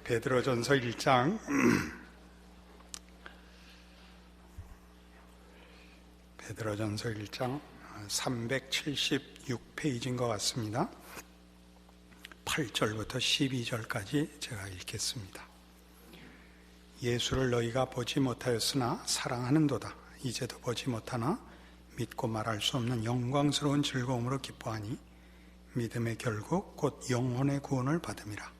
베드로전서 1장 베드로전서 1장 376페이지인 것 같습니다. 8절부터 12절까지 제가 읽겠습니다. 예수를 너희가 보지 못하였으나 사랑하는도다. 이제도 보지 못하나 믿고 말할 수 없는 영광스러운 즐거움으로 기뻐하니 믿음의 결국 곧 영혼의 구원을 받음이라.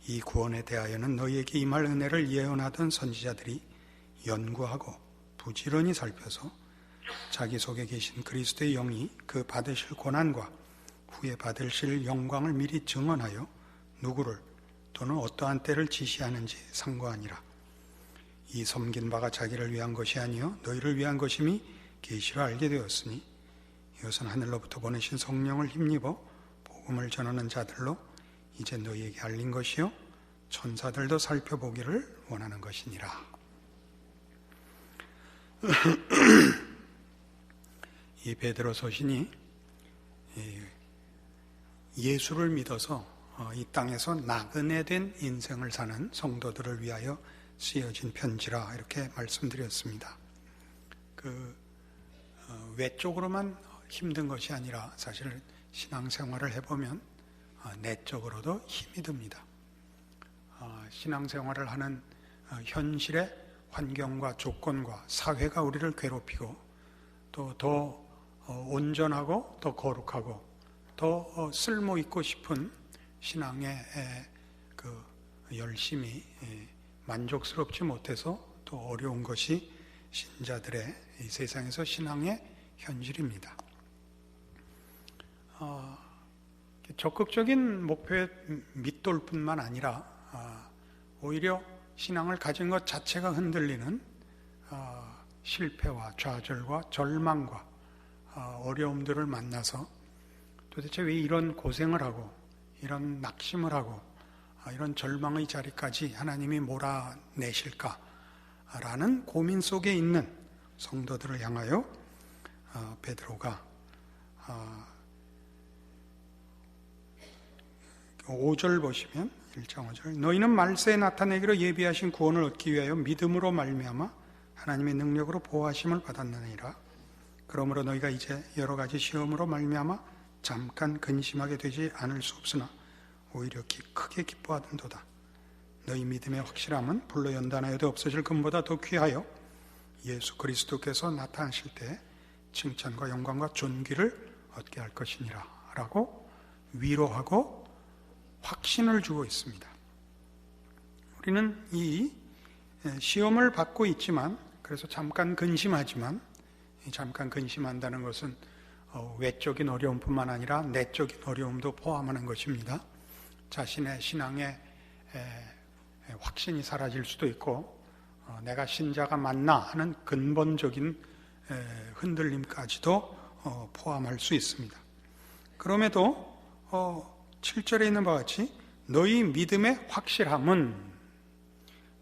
이 구원에 대하여는 너희에게 임할 은혜를 예언하던 선지자들이 연구하고 부지런히 살펴서 자기 속에 계신 그리스도의 영이 그 받으실 고난과 후에 받으실 영광을 미리 증언하여 누구를 또는 어떠한 때를 지시하는지 상고하니라. 이 섬긴 바가 자기를 위한 것이 아니요 너희를 위한 것임이 계시로 알게 되었으니 이것은 하늘로부터 보내신 성령을 힘입어 복음을 전하는 자들로 이제 너희에게 알린 것이요 천사들도 살펴보기를 원하는 것이니라. 이 베드로 서신이 예수를 믿어서 이 땅에서 나그네 된 인생을 사는 성도들을 위하여 쓰여진 편지라 이렇게 말씀드렸습니다. 외적으로만 힘든 것이 아니라 사실 신앙생활을 해보면 내적으로도 힘이 듭니다. 신앙생활을 하는 현실의 환경과 조건과 사회가 우리를 괴롭히고 또 더 온전하고 더 거룩하고 더 쓸모 있고 싶은 신앙의 그 열심이 만족스럽지 못해서 또 어려운 것이 신자들의 이 세상에서 신앙의 현실입니다. 적극적인 목표에 밑돌 뿐만 아니라 오히려 신앙을 가진 것 자체가 흔들리는 실패와 좌절과 절망과 어려움들을 만나서 도대체 왜 이런 고생을 하고 이런 낙심을 하고 이런 절망의 자리까지 하나님이 몰아내실까라는 고민 속에 있는 성도들을 향하여 베드로가 5절 보시면 1장 5절 너희는 말세에 나타내기로 예비하신 구원을 얻기 위하여 믿음으로 말미암아 하나님의 능력으로 보호하심을 받았느니라. 그러므로 너희가 이제 여러 가지 시험으로 말미암아 잠깐 근심하게 되지 않을 수 없으나 오히려 크게 기뻐하던도다. 너희 믿음의 확실함은 불로 연단하여도 없어질 금보다 더 귀하여 예수 그리스도께서 나타나실 때 칭찬과 영광과 존귀를 얻게 할 것이니라 라고 위로하고 확신을 주고 있습니다. 우리는 이 시험을 받고 있지만 그래서 잠깐 근심하지만 잠깐 근심한다는 것은 외적인 어려움뿐만 아니라 내적인 어려움도 포함하는 것입니다. 자신의 신앙의 확신이 사라질 수도 있고 내가 신자가 맞나 하는 근본적인 흔들림까지도 포함할 수 있습니다. 그럼에도 7절에 있는 바와 같이 너희 믿음의 확실함은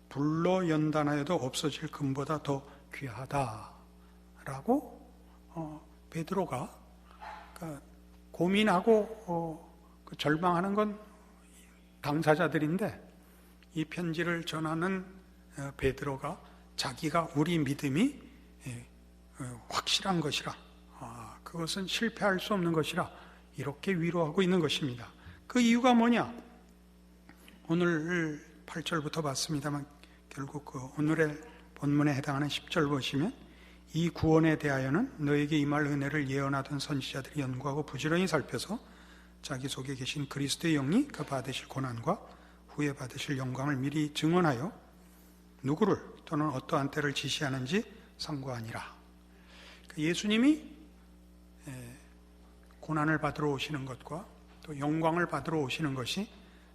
불로 연단하여도 없어질 금보다 더 귀하다라고 베드로가 고민하고 절망하는 건 당사자들인데 이 편지를 전하는 베드로가 자기가 우리 믿음이 확실한 것이라 그것은 실패할 수 없는 것이라 이렇게 위로하고 있는 것입니다. 그 이유가 뭐냐? 오늘 8절부터 봤습니다만 결국 오늘의 본문에 해당하는 10절 보시면 이 구원에 대하여는 너에게 임할 은혜를 예언하던 선지자들이 연구하고 부지런히 살펴서 자기 속에 계신 그리스도의 영이 그 받으실 고난과 후에 받으실 영광을 미리 증언하여 누구를 또는 어떠한 때를 지시하는지 상고하니라. 예수님이 고난을 받으러 오시는 것과 또 영광을 받으러 오시는 것이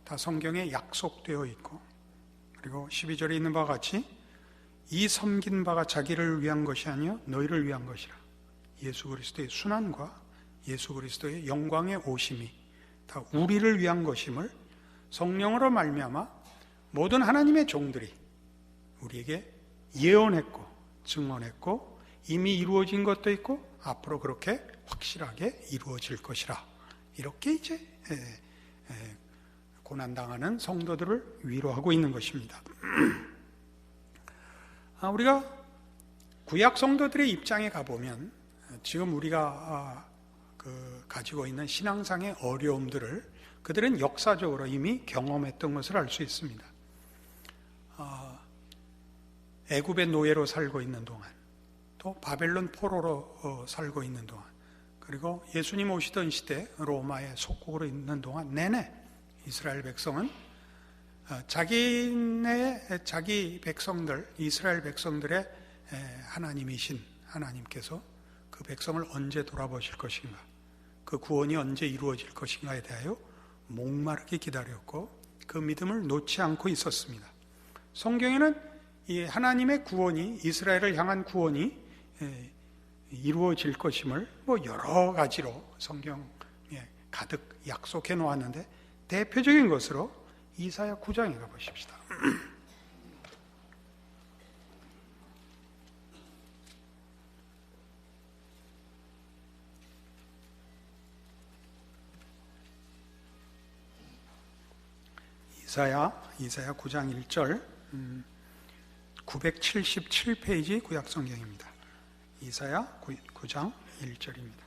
다 성경에 약속되어 있고 그리고 12절에 있는 바와 같이 이 섬긴 바가 자기를 위한 것이 아니요 너희를 위한 것이라. 예수 그리스도의 순환과 예수 그리스도의 영광의 오심이 다 우리를 위한 것임을 성령으로 말미암아 모든 하나님의 종들이 우리에게 예언했고 증언했고 이미 이루어진 것도 있고 앞으로 그렇게 확실하게 이루어질 것이라 이렇게 이제 고난당하는 성도들을 위로하고 있는 것입니다. 우리가 구약 성도들의 입장에 가보면 지금 우리가 가지고 있는 신앙상의 어려움들을 그들은 역사적으로 이미 경험했던 것을 알 수 있습니다. 애굽의 노예로 살고 있는 동안, 또 바벨론 포로로 살고 있는 동안, 그리고 예수님 오시던 시대 로마의 속국으로 있는 동안 내내 이스라엘 백성은 자기 백성들, 이스라엘 백성들의 하나님이신 하나님께서 그 백성을 언제 돌아보실 것인가, 그 구원이 언제 이루어질 것인가에 대하여 목마르게 기다렸고 그 믿음을 놓지 않고 있었습니다. 성경에는 이 하나님의 구원이, 이스라엘을 향한 구원이 이루어질 것임을 여러 가지로 성경에 가득 약속해 놓았는데, 대표적인 것으로 이사야 9장에 가보십시다. 이사야 9장 1절, 977페이지 구약성경입니다. 이사야 9장 1절입니다.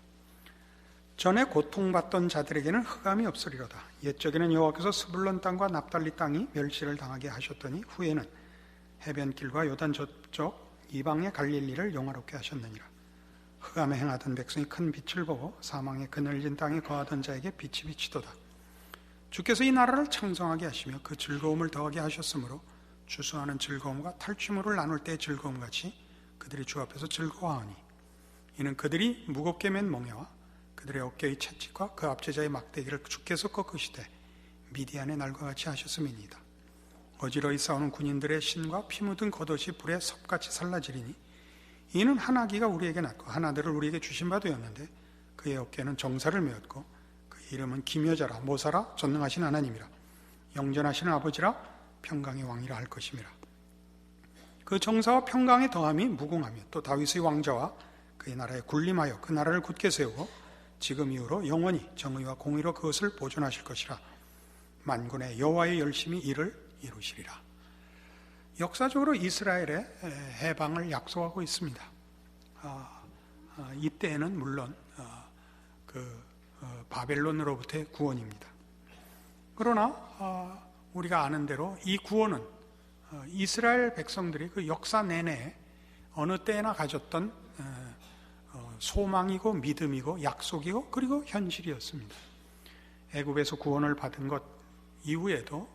전에 고통받던 자들에게는 흑암이 없으리로다. 옛적에는 여호와께서 스불론 땅과 납달리 땅이 멸시를 당하게 하셨더니 후에는 해변길과 요단 저쪽 이방의 갈릴리를 영화롭게 하셨느니라. 흑암에 행하던 백성이 큰 빛을 보고 사망의 그늘진 땅에 거하던 자에게 빛이 비치도다. 주께서 이 나라를 창성하게 하시며 그 즐거움을 더하게 하셨으므로 주수하는 즐거움과 탈취물을 나눌 때의 즐거움같이 그들이 주 앞에서 즐거워하니, 이는 그들이 무겁게 맨 멍에와 그들의 어깨의 채찍과 그 압제자의 막대기를 주께서 꺾으시되 미디안의 날과 같이 하셨음이니이다. 어지러이 싸우는 군인들의 신과 피 묻은 겉옷이 불에 섭같이 살라지리니, 이는 한 아기가 우리에게 낳고 한 아들을 우리에게 주신 바 되었는데 그의 어깨는 정사를 메었고 그의 이름은 기묘자라 모사라 전능하신 하나님이라 영전하시는 아버지라 평강의 왕이라 할 것임이라. 그 정사와 평강의 더함이 무궁하며 또 다윗의 왕자와 그의 나라에 군림하여 그 나라를 굳게 세우고 지금 이후로 영원히 정의와 공의로 그것을 보존하실 것이라. 만군의 여호와의 열심히 이를 이루시리라. 역사적으로 이스라엘의 해방을 약속하고 있습니다. 이때에는 물론 바벨론으로부터의 구원입니다. 그러나 우리가 아는 대로 이 구원은 이스라엘 백성들이 그 역사 내내 어느 때나 가졌던 소망이고 믿음이고 약속이고 그리고 현실이었습니다. 애굽에서 구원을 받은 것 이후에도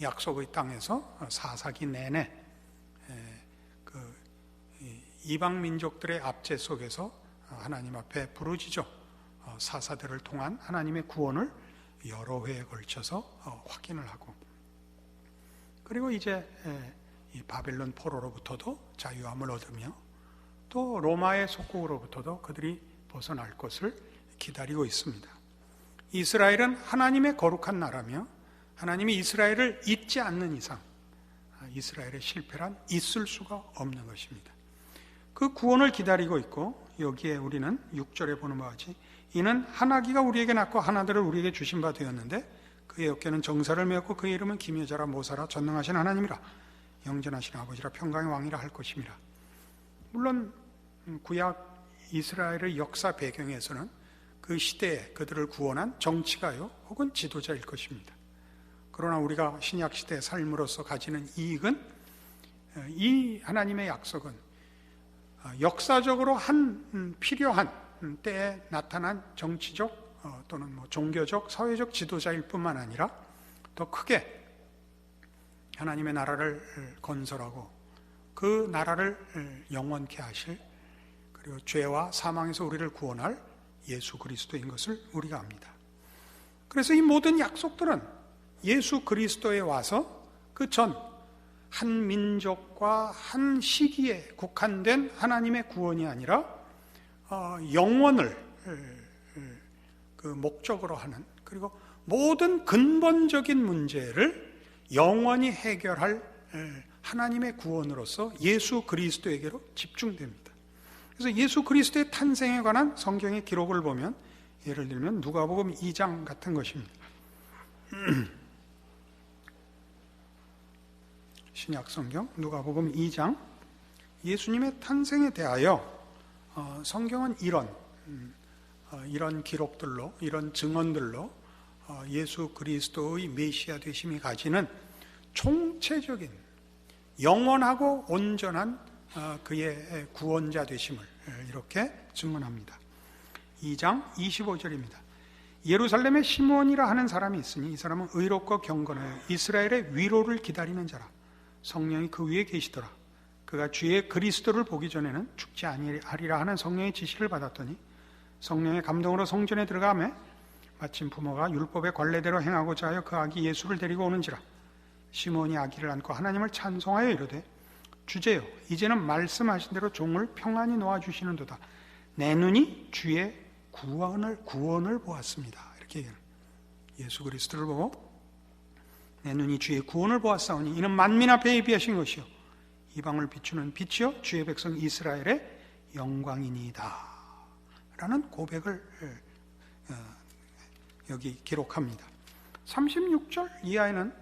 약속의 땅에서 사사기 내내 이방 민족들의 압제 속에서 하나님 앞에 부르짖어 사사들을 통한 하나님의 구원을 여러 회에 걸쳐서 확인을 하고, 그리고 이제 이 바벨론 포로로부터도 자유함을 얻으며 또 로마의 속국으로부터도 그들이 벗어날 것을 기다리고 있습니다. 이스라엘은 하나님의 거룩한 나라며 하나님이 이스라엘을 잊지 않는 이상 이스라엘의 실패란 있을 수가 없는 것입니다. 그 구원을 기다리고 있고, 여기에 우리는 6절에 보는 바와 같이 이는 한 아기가 우리에게 낳고 한 아들을 우리에게 주신 바 되었는데 그의 어깨는 정사를 메었고 그의 이름은 기묘자라 모사라 전능하신 하나님이라 영전하신 아버지라 평강의 왕이라 할 것임이라. 물론 구약 이스라엘의 역사 배경에서는 그 시대에 그들을 구원한 정치가요 혹은 지도자일 것입니다. 그러나 우리가 신약 시대의 삶으로서 가지는 이익은, 이 하나님의 약속은 역사적으로 필요한 때에 나타난 정치적 또는 종교적, 사회적 지도자일 뿐만 아니라 더 크게 하나님의 나라를 건설하고 그 나라를 영원케 하실, 그리고 죄와 사망에서 우리를 구원할 예수 그리스도인 것을 우리가 압니다. 그래서 이 모든 약속들은 예수 그리스도에 와서 그 전 한 민족과 한 시기에 국한된 하나님의 구원이 아니라 영원을 그 목적으로 하는, 그리고 모든 근본적인 문제를 영원히 해결할 하나님의 구원으로서 예수 그리스도에게로 집중됩니다. 그래서 예수 그리스도의 탄생에 관한 성경의 기록을 보면, 예를 들면 누가복음 2장 같은 것입니다. 신약 성경 누가복음 2장 예수님의 탄생에 대하여 성경은 이런 기록들로, 이런 증언들로 예수 그리스도의 메시아 되심이 가지는 총체적인 영원하고 온전한 그의 구원자 되심을 이렇게 증언합니다. 2장 25절입니다. 예루살렘에 시므온이라 하는 사람이 있으니 이 사람은 의롭고 경건하여 이스라엘의 위로를 기다리는 자라. 성령이 그 위에 계시더라. 그가 주의 그리스도를 보기 전에는 죽지 아니하리라 하는 성령의 지시를 받았더니 성령의 감동으로 성전에 들어가매 마침 부모가 율법의 관례대로 행하고자 하여 그 아기 예수를 데리고 오는지라. 시므온이 아기를 안고 하나님을 찬송하여 이르되 주제여 이제는 말씀하신 대로 종을 평안히 놓아주시는도다. 내 눈이 주의 구원을 보았습니다. 이렇게 얘기해요. 예수 그리스도를 보고 내 눈이 주의 구원을 보았사오니 이는 만민 앞에 예비하신 것이요 이방을 비추는 빛이요 주의 백성 이스라엘의 영광이니이다 라는 고백을 여기 기록합니다. 36절 이하에는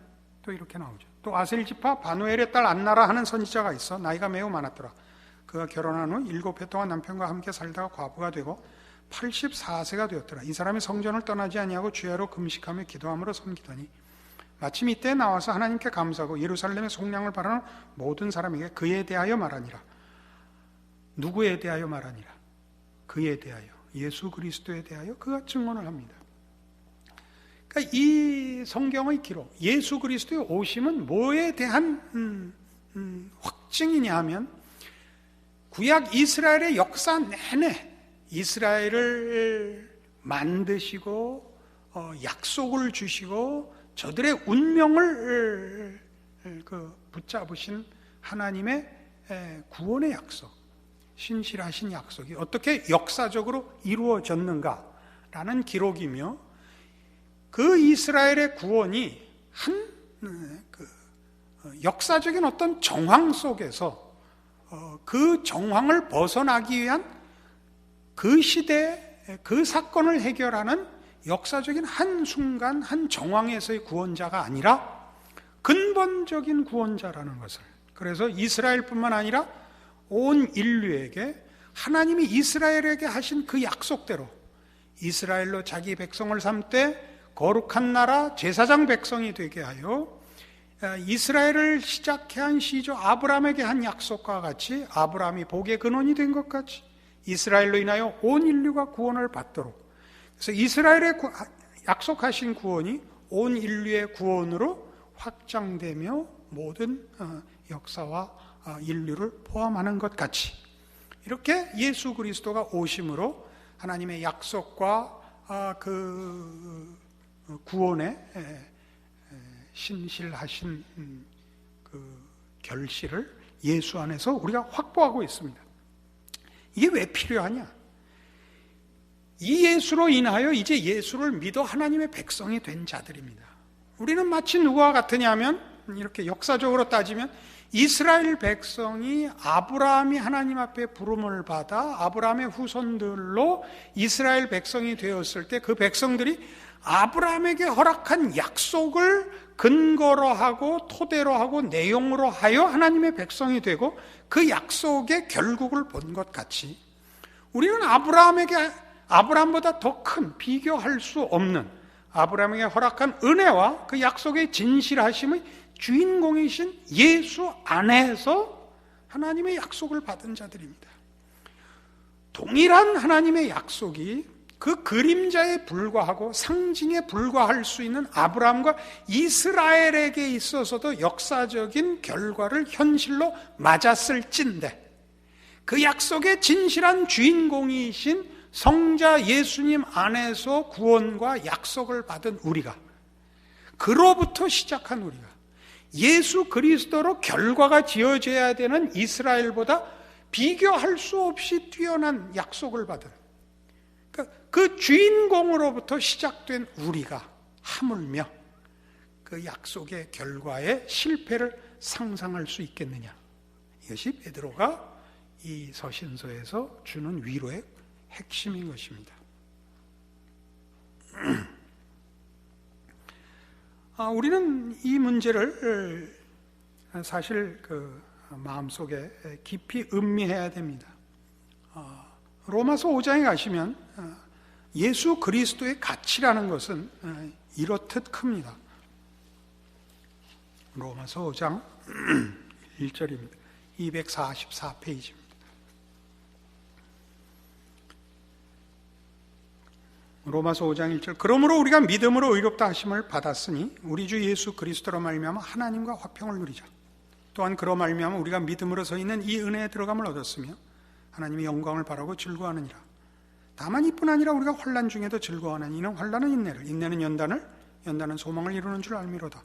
또 이렇게 나오죠. 또 아셀 지파 바누엘의 딸 안나라 하는 선지자가 있어 나이가 매우 많았더라. 그가 결혼한 후 7해 동안 남편과 함께 살다가 과부가 되고 84세가 되었더라. 이 사람이 성전을 떠나지 아니하고 주야로 금식하며 기도함으로 섬기더니 마침 이때 나와서 하나님께 감사하고 예루살렘의 속량을 바라는 모든 사람에게 그에 대하여 말하니라. 누구에 대하여 말하니라? 그에 대하여, 예수 그리스도에 대하여 그가 증언을 합니다. 그러니까 이 성경의 기록, 예수 그리스도의 오심은 뭐에 대한 확증이냐 하면 구약 이스라엘의 역사 내내 이스라엘을 만드시고 약속을 주시고 저들의 운명을 붙잡으신 하나님의 구원의 약속, 신실하신 약속이 어떻게 역사적으로 이루어졌는가라는 기록이며 그 이스라엘의 구원이 한 역사적인 어떤 정황 속에서 그 정황을 벗어나기 위한 그 시대, 그 사건을 해결하는 역사적인 한순간, 한 정황에서의 구원자가 아니라 근본적인 구원자라는 것을, 그래서 이스라엘뿐만 아니라 온 인류에게 하나님이 이스라엘에게 하신 그 약속대로 이스라엘로 자기 백성을 삼되 거룩한 나라 제사장 백성이 되게 하여 이스라엘을 시작해 한 시조 아브라함에게 한 약속과 같이 아브라함이 복의 근원이 된 것 같이 이스라엘로 인하여 온 인류가 구원을 받도록, 그래서 이스라엘의 약속하신 구원이 온 인류의 구원으로 확장되며 모든 역사와 인류를 포함하는 것 같이 이렇게 예수 그리스도가 오심으로 하나님의 약속과 그 구원의 신실하신 그 결실을 예수 안에서 우리가 확보하고 있습니다. 이게 왜 필요하냐? 이 예수로 인하여 이제 예수를 믿어 하나님의 백성이 된 자들입니다. 우리는 마치 누구와 같으냐면 이렇게 역사적으로 따지면 이스라엘 백성이 아브라함이 하나님 앞에 부름을 받아 아브라함의 후손들로 이스라엘 백성이 되었을 때 그 백성들이 아브라함에게 허락한 약속을 근거로 하고 토대로 하고 내용으로 하여 하나님의 백성이 되고 그 약속의 결국을 본 것 같이 우리는 아브라함보다 더 큰, 비교할 수 없는 아브라함에게 허락한 은혜와 그 약속의 진실하심의 주인공이신 예수 안에서 하나님의 약속을 받은 자들입니다. 동일한 하나님의 약속이 그 그림자에 불과하고 상징에 불과할 수 있는 아브라함과 이스라엘에게 있어서도 역사적인 결과를 현실로 맞았을진데 그 약속의 진실한 주인공이신 성자 예수님 안에서 구원과 약속을 받은 우리가, 그로부터 시작한 우리가 예수 그리스도로 결과가 지어져야 되는 이스라엘보다 비교할 수 없이 뛰어난 약속을 받은 그 주인공으로부터 시작된 우리가 하물며 그 약속의 결과의 실패를 상상할 수 있겠느냐? 이것이 베드로가 이 서신서에서 주는 위로의 핵심인 것입니다. 우리는 이 문제를 사실 그 마음속에 깊이 음미해야 됩니다. 로마서 5장에 가시면 예수 그리스도의 가치라는 것은 이렇듯 큽니다. 로마서 5장 1절입니다. 244페이지입니다. 로마서 5장 1절. 그러므로 우리가 믿음으로 의롭다 하심을 받았으니 우리 주 예수 그리스도로 말미암아 하나님과 화평을 누리자. 또한 그로 말미암아 우리가 믿음으로 서 있는 이 은혜에 들어감을 얻었으며 하나님의 영광을 바라고 즐거워하느니라. 다만 이뿐 아니라 우리가 환난 중에도 즐거워하나니 이는 환난은 인내를, 인내는 연단을, 연단은 소망을 이루는 줄 알미로다.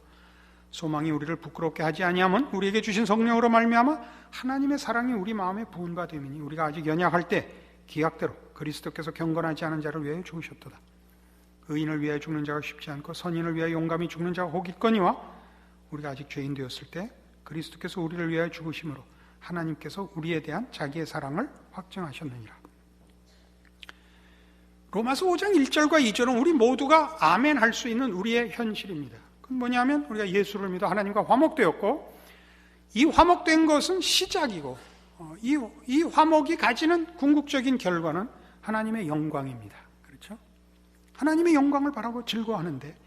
소망이 우리를 부끄럽게 하지 아니하면 우리에게 주신 성령으로 말미암아 하나님의 사랑이 우리 마음에 부은 바 됨이니 우리가 아직 연약할 때 기약대로 그리스도께서 경건하지 않은 자를 위하여 죽으셨도다. 의인을 위하여 죽는 자가 쉽지 않고 선인을 위하여 용감히 죽는 자가 혹 있거니와 우리가 아직 죄인 되었을 때 그리스도께서 우리를 위하여 죽으심으로 하나님께서 우리에 대한 자기의 사랑을 확증하셨느니라. 로마서 5장 1절과 2절은 우리 모두가 아멘 할 수 있는 우리의 현실입니다. 그건 뭐냐면 우리가 예수를 믿어 하나님과 화목되었고 이 화목된 것은 시작이고 이 화목이 가지는 궁극적인 결과는 하나님의 영광입니다. 그렇죠? 하나님의 영광을 바라고 즐거워하는데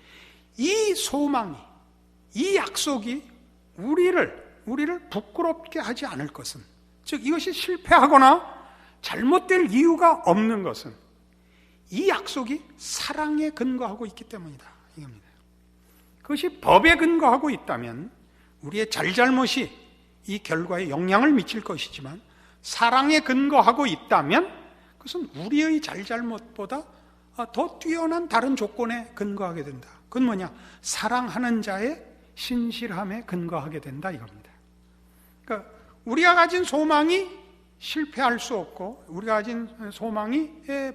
이 소망이, 이 약속이 우리를 부끄럽게 하지 않을 것은, 즉 이것이 실패하거나 잘못될 이유가 없는 것은 이 약속이 사랑에 근거하고 있기 때문이다. 이겁니다. 그것이 법에 근거하고 있다면 우리의 잘잘못이 이 결과에 영향을 미칠 것이지만 사랑에 근거하고 있다면 그것은 우리의 잘잘못보다 더 뛰어난 다른 조건에 근거하게 된다. 그건 뭐냐? 사랑하는 자의 신실함에 근거하게 된다 이겁니다. 그러니까 우리가 가진 소망이 실패할 수 없고 우리가 가진 소망이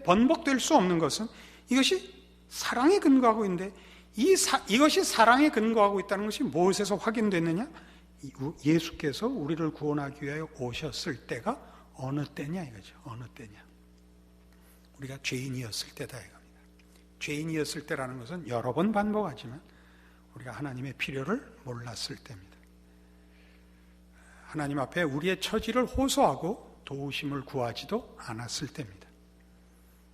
번복될 수 없는 것은 이것이 사랑에 근거하고 있는데 이것이 사랑에 근거하고 있다는 것이 무엇에서 확인됐느냐? 예수께서 우리를 구원하기 위하여 오셨을 때가 어느 때냐 이거죠. 어느 때냐? 우리가 죄인이었을 때다 이겁니다. 죄인이었을 때라는 것은 여러 번 반복하지만 우리가 하나님의 필요를 몰랐을 때입니다. 하나님 앞에 우리의 처지를 호소하고 도우심을 구하지도 않았을 때입니다.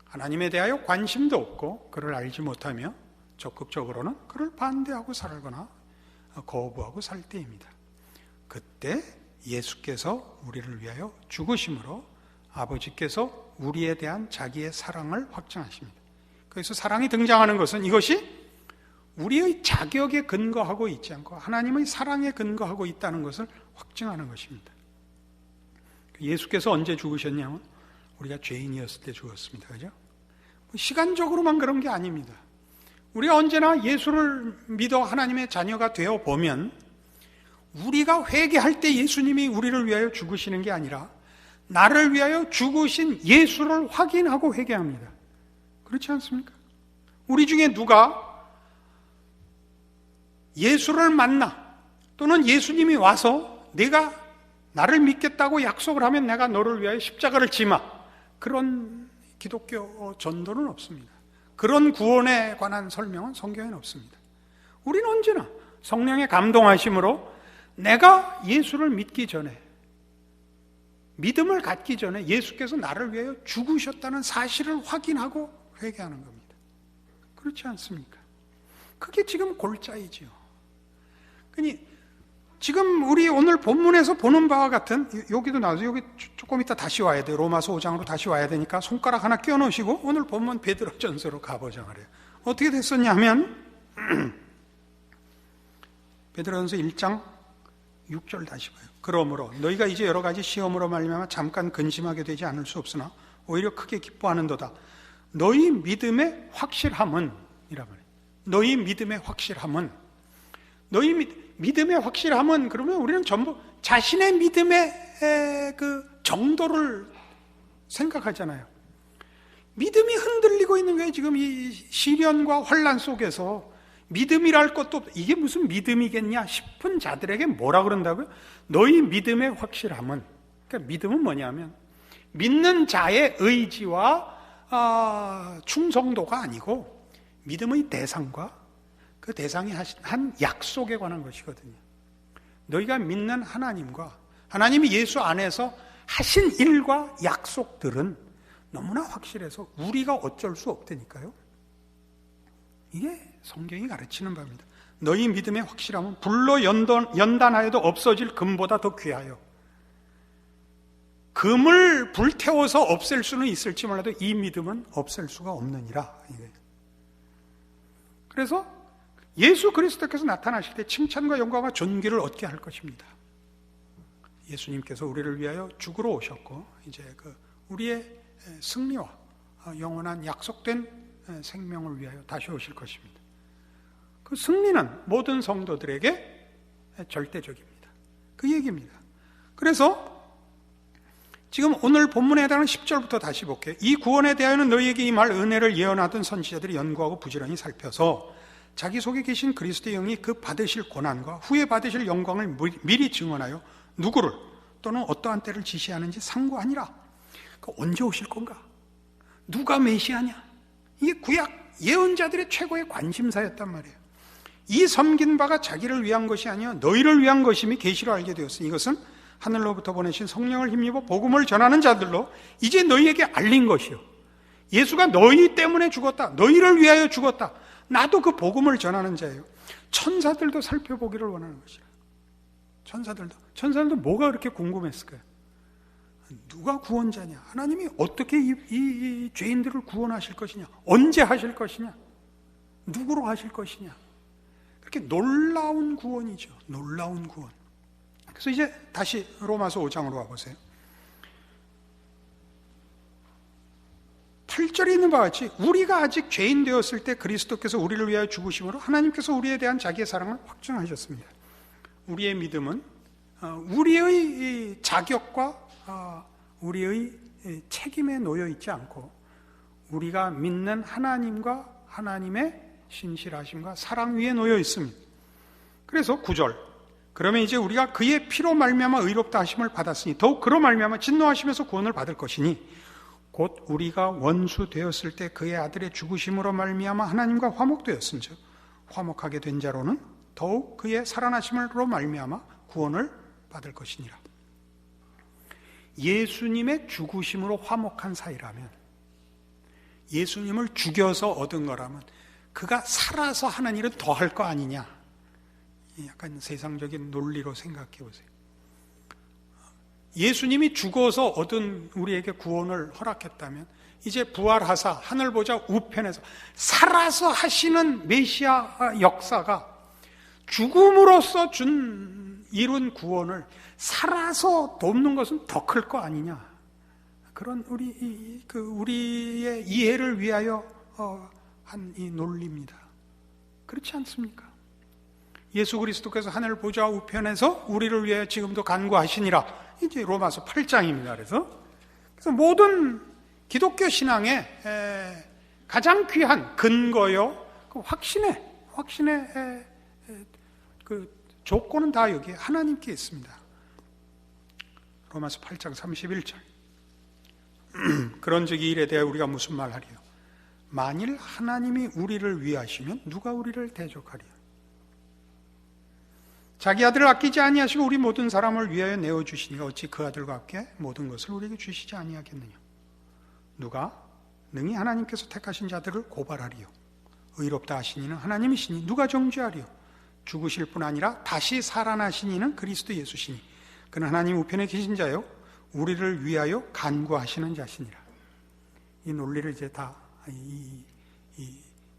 하나님에 대하여 관심도 없고 그를 알지 못하며 적극적으로는 그를 반대하고 살거나 거부하고 살 때입니다. 그때 예수께서 우리를 위하여 죽으심으로 아버지께서 우리에 대한 자기의 사랑을 확증하십니다. 그래서 사랑이 등장하는 것은 이것이 우리의 자격에 근거하고 있지 않고 하나님의 사랑에 근거하고 있다는 것을 확증하는 것입니다. 예수께서 언제 죽으셨냐면 우리가 죄인이었을 때 죽었습니다. 그죠? 시간적으로만 그런 게 아닙니다. 우리가 언제나 예수를 믿어 하나님의 자녀가 되어 보면 우리가 회개할 때 예수님이 우리를 위하여 죽으시는 게 아니라 나를 위하여 죽으신 예수를 확인하고 회개합니다. 그렇지 않습니까? 우리 중에 누가 예수를 만나 또는 예수님이 와서 내가 나를 믿겠다고 약속을 하면 내가 너를 위하여 십자가를 지마, 그런 기독교 전도는 없습니다. 그런 구원에 관한 설명은 성경에는 없습니다. 우리는 언제나 성령의 감동하심으로 내가 예수를 믿기 전에, 믿음을 갖기 전에 예수께서 나를 위하여 죽으셨다는 사실을 확인하고 회개하는 겁니다. 그렇지 않습니까? 그게 지금 골자이지요. 그러니 지금 우리 오늘 본문에서 보는 바와 같은, 여기도 나와서 여기 조금 이따 다시 와야 돼요. 로마서 5장으로 다시 와야 되니까 손가락 하나 껴놓으시고 오늘 본문 베드로전서로 가보자 말이에요. 어떻게 됐었냐 하면 베드로전서 1장 6절 다시 봐요. 그러므로 너희가 이제 여러 가지 시험으로 말미암아 잠깐 근심하게 되지 않을 수 없으나 오히려 크게 기뻐하는도다. 너희 믿음의 확실함은 이라 말해요. 너희 믿음의 확실함은, 믿음의 확실함은, 그러면 우리는 전부 자신의 믿음의 그 정도를 생각하잖아요. 믿음이 흔들리고 있는 거예요. 지금 이 시련과 환난 속에서 믿음이랄 것도 없, 이게 무슨 믿음이겠냐 싶은 자들에게 뭐라 그런다고요? 너희 믿음의 확실함은, 그러니까 믿음은 뭐냐면 믿는 자의 의지와 충성도가 아니고 믿음의 대상과 그 대상이 한 약속에 관한 것이거든요. 너희가 믿는 하나님과 하나님이 예수 안에서 하신 일과 약속들은 너무나 확실해서 우리가 어쩔 수 없다니까요. 이게 성경이 가르치는 바입니다. 너희 믿음의 확실함은 불로 연단하여도 없어질 금보다 더 귀하여. 금을 불태워서 없앨 수는 있을지 몰라도 이 믿음은 없앨 수가 없느니라. 그래서 예수 그리스도께서 나타나실 때 칭찬과 영광과 존귀를 얻게 할 것입니다. 예수님께서 우리를 위하여 죽으러 오셨고 이제 우리의 승리와 영원한 약속된 생명을 위하여 다시 오실 것입니다. 그 승리는 모든 성도들에게 절대적입니다. 그 얘기입니다. 그래서 지금 오늘 본문에 해당하는 10절부터 다시 볼게요. 이 구원에 대하여는 너희에게 임할 은혜를 예언하던 선지자들이 연구하고 부지런히 살펴서 자기 속에 계신 그리스도의 영이 그 받으실 고난과 후에 받으실 영광을 미리 증언하여 누구를 또는 어떠한 때를 지시하는지 상고하니라. 언제 오실 건가? 누가 메시아냐? 이게 구약 예언자들의 최고의 관심사였단 말이에요. 이 섬긴 바가 자기를 위한 것이 아니요 너희를 위한 것임이 계시로 알게 되었으니 이것은 하늘로부터 보내신 성령을 힘입어 복음을 전하는 자들로 이제 너희에게 알린 것이요 예수가 너희 때문에 죽었다. 너희를 위하여 죽었다. 나도 그 복음을 전하는 자예요. 천사들도 살펴보기를 원하는 것이라. 천사들도 뭐가 그렇게 궁금했을까요? 누가 구원자냐? 하나님이 어떻게 이 죄인들을 구원하실 것이냐? 언제 하실 것이냐? 누구로 하실 것이냐? 그렇게 놀라운 구원이죠. 놀라운 구원. 그래서 이제 다시 로마서 5장으로 와보세요. 8절에 있는 바와 같이 우리가 아직 죄인 되었을 때 그리스도께서 우리를 위하여 죽으심으로 하나님께서 우리에 대한 자기의 사랑을 확증하셨습니다. 우리의 믿음은 우리의 자격과 우리의 책임에 놓여 있지 않고 우리가 믿는 하나님과 하나님의 신실하심과 사랑 위에 놓여 있습니다. 그래서 9절 그러면 이제 우리가 그의 피로 말미암아 의롭다 하심을 받았으니 더욱 그로 말미암아 진노하심에서 구원을 받을 것이니 곧 우리가 원수 되었을 때 그의 아들의 죽으심으로 말미암아 하나님과 화목되었은즉 화목하게 된 자로는 더욱 그의 살아나심으로 말미암아 구원을 받을 것이니라. 예수님의 죽으심으로 화목한 사이라면, 예수님을 죽여서 얻은 거라면 그가 살아서 하는 일은 더 할 거 아니냐. 약간 세상적인 논리로 생각해 보세요. 예수님이 죽어서 얻은 우리에게 구원을 허락했다면 이제 부활하사 하늘 보좌 우편에서 살아서 하시는 메시아 역사가 죽음으로써 이룬 구원을 살아서 돕는 것은 더 클 거 아니냐. 그런 우리의 이해를 위하여 한 이 논리입니다. 그렇지 않습니까? 예수 그리스도께서 하늘 보좌 우편에서 우리를 위해 지금도 간구하시니라. 이제 로마서 8장입니다. 그래서 모든 기독교 신앙의 가장 귀한 근거요, 그 확신의 그 조건은 다 여기 하나님께 있습니다. 로마서 8장 31절. 그런즉 이 일에 대해 우리가 무슨 말하리요? 만일 하나님이 우리를 위하시면 누가 우리를 대적하리요? 자기 아들을 아끼지 아니하시고 우리 모든 사람을 위하여 내어주시니가 어찌 그 아들과 함께 모든 것을 우리에게 주시지 아니하겠느냐? 누가 능히 하나님께서 택하신 자들을 고발하리요? 의롭다 하신 이는 하나님이시니 누가 정죄하리요? 죽으실 뿐 아니라 다시 살아나신 이는 그리스도 예수시니 그는 하나님 우편에 계신 자요 우리를 위하여 간구하시는 자시니라. 이 논리를 이제 다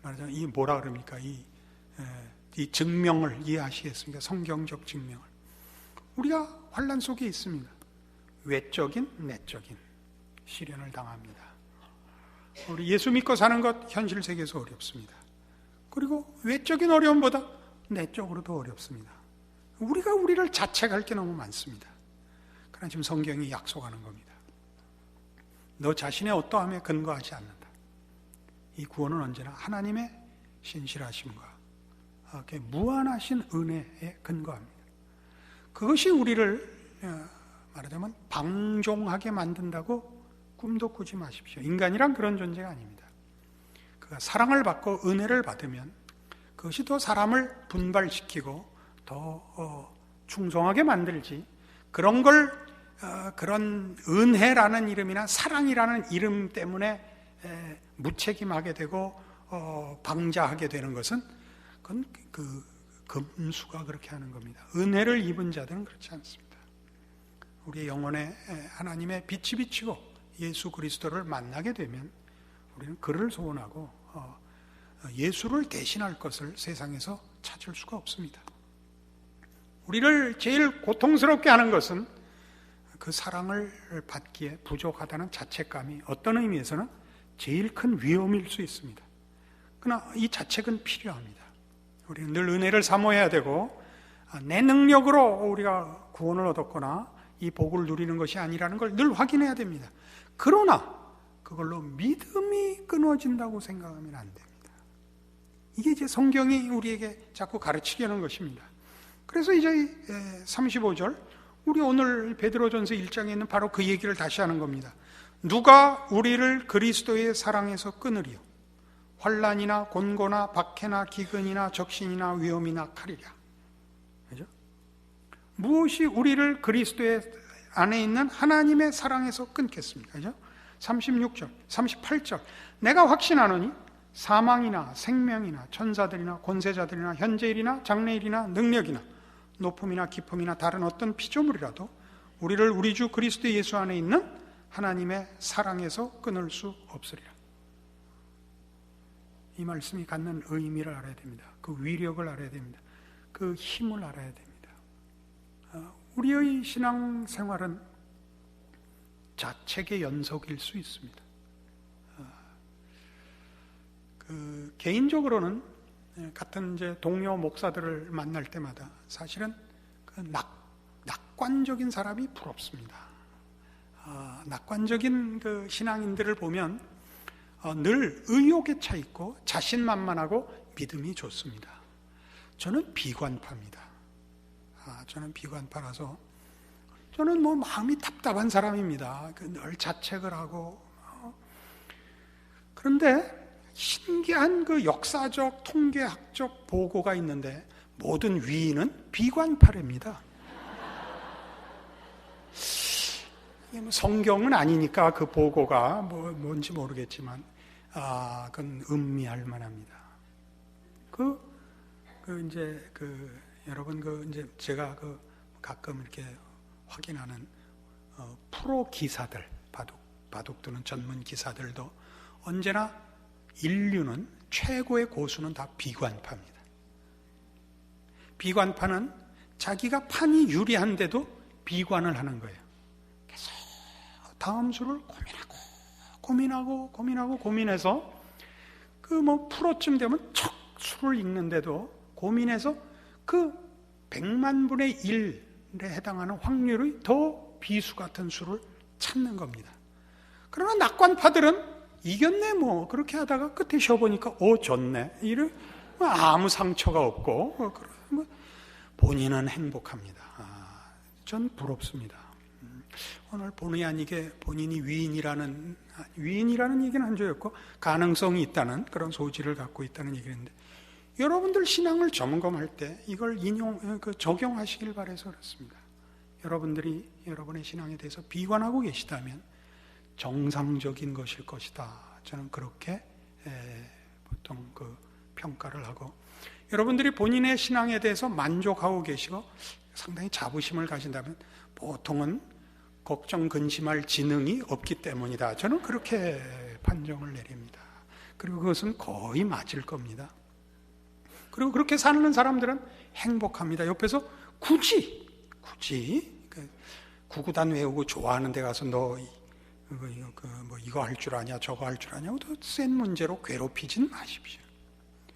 말하자면 이 뭐라 그럽니까? 이 증명을 이해하시겠습니까? 성경적 증명을. 우리가 환난 속에 있습니다. 외적인, 내적인 시련을 당합니다. 우리 예수 믿고 사는 것 현실 세계에서 어렵습니다. 그리고 외적인 어려움보다 내적으로 더 어렵습니다. 우리가 우리를 자책할 게 너무 많습니다. 그러나 지금 성경이 약속하는 겁니다. 너 자신의 어떠함에 근거하지 않는다. 이 구원은 언제나 하나님의 신실하심과 무한하신 은혜에 근거합니다. 그것이 우리를 말하자면 방종하게 만든다고 꿈도 꾸지 마십시오. 인간이란 그런 존재가 아닙니다. 그가 사랑을 받고 은혜를 받으면 그것이 더 사람을 분발시키고 더 충성하게 만들지, 그런 걸 그런 은혜라는 이름이나 사랑이라는 이름 때문에 무책임하게 되고 방자하게 되는 것은 그건 그 금수가 그렇게 하는 겁니다. 은혜를 입은 자들은 그렇지 않습니다. 우리의 영혼에 하나님의 빛이 비치고 예수 그리스도를 만나게 되면 우리는 그를 소원하고 예수를 대신할 것을 세상에서 찾을 수가 없습니다. 우리를 제일 고통스럽게 하는 것은 그 사랑을 받기에 부족하다는 자책감이 어떤 의미에서는 제일 큰 위험일 수 있습니다. 그러나 이 자책은 필요합니다. 우리는 늘 은혜를 사모해야 되고 내 능력으로 우리가 구원을 얻었거나 이 복을 누리는 것이 아니라는 걸 늘 확인해야 됩니다. 그러나 그걸로 믿음이 끊어진다고 생각하면 안 됩니다. 이게 이제 성경이 우리에게 자꾸 가르치게 하는 것입니다. 그래서 이제 35절, 우리 오늘 베드로전서 1장에 있는 바로 그 얘기를 다시 하는 겁니다. 누가 우리를 그리스도의 사랑에서 끊으리요? 환난이나 곤고나 박해나 기근이나 적신이나 위험이나 칼이랴. 그죠? 무엇이 우리를 그리스도의 안에 있는 하나님의 사랑에서 끊겠습니까? 그죠? 36절, 38절. 내가 확신하노니 사망이나 생명이나 천사들이나 권세자들이나 현재일이나 장래일이나 능력이나 높음이나 깊음이나 다른 어떤 피조물이라도 우리를 우리 주 그리스도 예수 안에 있는 하나님의 사랑에서 끊을 수 없으리라. 이 말씀이 갖는 의미를 알아야 됩니다. 그 위력을 알아야 됩니다. 그 힘을 알아야 됩니다. 우리의 신앙생활은 자책의 연속일 수 있습니다. 개인적으로는 같은 이제 동료 목사들을 만날 때마다 사실은 그 낙관적인 사람이 부럽습니다. 낙관적인 그 신앙인들을 보면 늘 의욕에 차 있고 자신만만하고 믿음이 좋습니다. 저는 비관파입니다. 저는 비관파라서 저는 뭐 마음이 답답한 사람입니다. 늘 자책을 하고 그런데 신기한 그 역사적 통계학적 보고가 있는데 모든 위인은 비관파랍니다. 성경은 아니니까 그 보고가 뭔지 모르겠지만 그건 음미할 만합니다. 여러분 이제 제가 가끔 이렇게 확인하는 프로 기사들, 바둑 두는 전문 기사들도 언제나 인류는 최고의 고수는 다 비관파입니다. 비관파는 자기가 판이 유리한데도 비관을 하는 거예요. 계속 다음 수를 고민해서 프로쯤 되면 척 수를 읽는데도 고민해서 그 100만 분의 1에 해당하는 확률의 더 비수 같은 수를 찾는 겁니다. 그러나 낙관파들은 이겼네 그렇게 하다가 끝에 쉬어보니까 좋네 아무 상처가 없고 본인은 행복합니다. 전 부럽습니다. 오늘 본의 아니게 본인이 위인이라는 얘기는 한 적이었고 가능성이 있다는 그런 소질을 갖고 있다는 얘기인데 여러분들 신앙을 점검할 때 이걸 적용하시길 바라서 그렇습니다. 여러분들이 여러분의 신앙에 대해서 비관하고 계시다면 정상적인 것일 것이다. 저는 그렇게 보통 평가를 하고 여러분들이 본인의 신앙에 대해서 만족하고 계시고 상당히 자부심을 가진다면 보통은 걱정, 근심할 지능이 없기 때문이다. 저는 그렇게 판정을 내립니다. 그리고 그것은 거의 맞을 겁니다. 그리고 그렇게 사는 사람들은 행복합니다. 옆에서 굳이 구구단 외우고 좋아하는 데 가서 너 이거 할 줄 아냐 저거 할 줄 아냐고 더 센 문제로 괴롭히진 마십시오.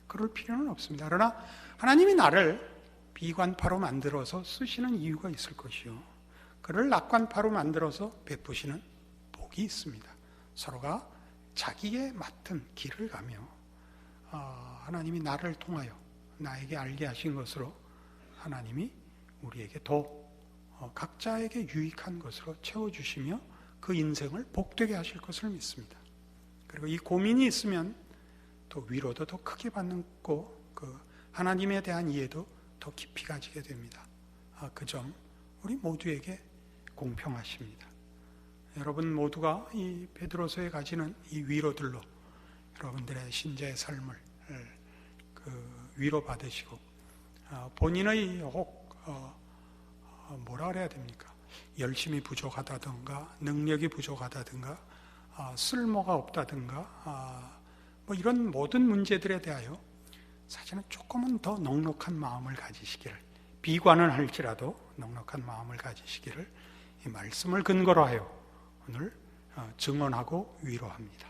그럴 필요는 없습니다. 그러나 하나님이 나를 비관파로 만들어서 쓰시는 이유가 있을 것이요 그를 낙관파로 만들어서 베푸시는 복이 있습니다. 서로가 자기에 맡은 길을 가며 하나님이 나를 통하여 나에게 알게 하신 것으로 하나님이 우리에게 더 각자에게 유익한 것으로 채워주시며 그 인생을 복되게 하실 것을 믿습니다. 그리고 이 고민이 있으면 또 위로도 더 크게 받고 하나님에 대한 이해도 더 깊이 가지게 됩니다. 그 점 우리 모두에게 공평하십니다. 여러분 모두가 이 베드로서에 가지는 이 위로들로 여러분들의 신자의 삶을 위로받으시고 본인의 혹 뭐라 그래야 됩니까? 열심이 부족하다든가 능력이 부족하다든가 쓸모가 없다든가 뭐 이런 모든 문제들에 대하여 사실은 조금은 더 넉넉한 마음을 가지시기를, 비관은 할지라도 넉넉한 마음을 가지시기를 이 말씀을 근거로 하여 오늘 증언하고 위로합니다.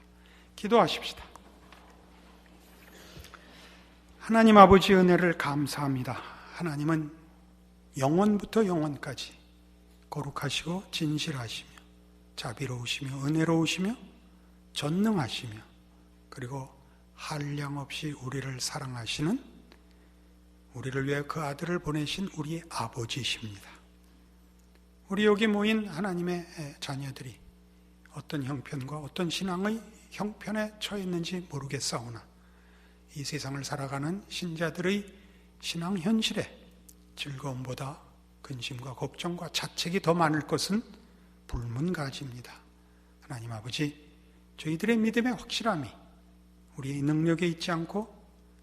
기도하십시다. 하나님 아버지 은혜를 감사합니다. 하나님은 영원부터 영원까지 거룩하시고 진실하시며 자비로우시며 은혜로우시며 전능하시며 그리고 한량없이 우리를 사랑하시는, 우리를 위해 그 아들을 보내신 우리 아버지이십니다. 우리 여기 모인 하나님의 자녀들이 어떤 형편과 어떤 신앙의 형편에 처했는지 모르겠사오나 이 세상을 살아가는 신자들의 신앙 현실에 즐거움보다 근심과 걱정과 자책이 더 많을 것은 불문가지입니다. 하나님 아버지, 저희들의 믿음의 확실함이 우리의 능력에 있지 않고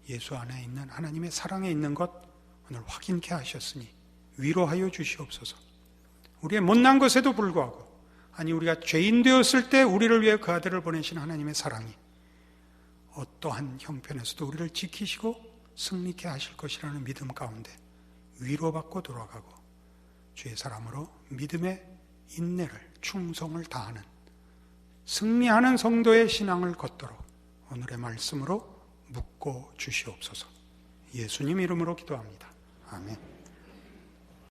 예수 안에 있는 하나님의 사랑에 있는 것 오늘 확인케 하셨으니 위로하여 주시옵소서. 우리의 못난 것에도 불구하고, 아니 우리가 죄인 되었을 때 우리를 위해 그 아들을 보내신 하나님의 사랑이 어떠한 형편에서도 우리를 지키시고 승리케 하실 것이라는 믿음 가운데 위로받고 돌아가고 주의 사람으로 믿음의 인내를, 충성을 다하는 승리하는 성도의 신앙을 걷도록 오늘의 말씀으로 묶고 주시옵소서. 예수님 이름으로 기도합니다. 아멘.